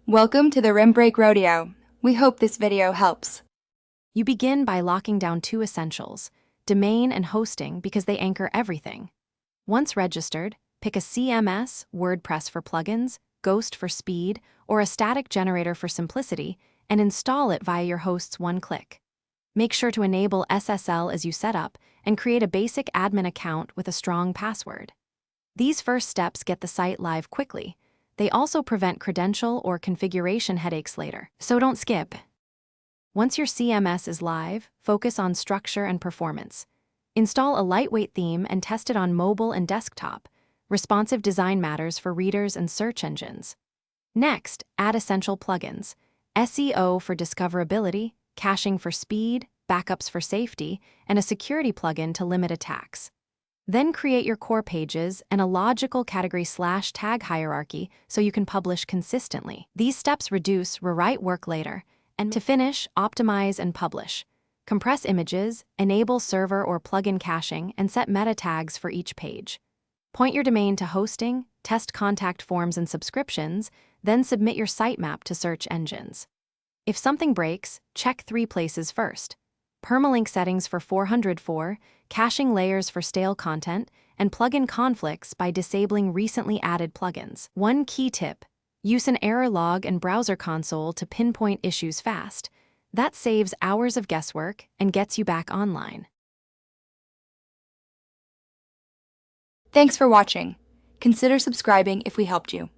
Welcome to the Rim Break Rodeo. We hope this video helps. You begin by locking down two essentials, domain and hosting, because they anchor everything. Once registered, pick a CMS, WordPress for plugins, Ghost for speed, or a static generator for simplicity, and install it via your host's one click. Make sure to enable SSL as you set up and create a basic admin account with a strong password. These first steps get the site live quickly. They also prevent credential or configuration headaches later, so don't skip. Once your CMS is live, focus on structure and performance. Install a lightweight theme and test it on mobile and desktop. Responsive design matters for readers and search engines. Next, add essential plugins: SEO for discoverability, caching for speed, backups for safety, and a security plugin to limit attacks. Then create your core pages and a logical category/tag hierarchy so you can publish consistently. These steps reduce rewrite work later. And to finish, optimize and publish. Compress images, enable server or plugin caching, and set meta tags for each page. Point your domain to hosting, test contact forms and subscriptions, then submit your sitemap to search engines. If something breaks, check 3 places first: permalink settings for 404, caching layers for stale content, and plugin conflicts by disabling recently added plugins. One key tip: use an error log and browser console to pinpoint issues fast. That saves hours of guesswork and gets you back online. Thanks for watching. Consider subscribing if we helped you.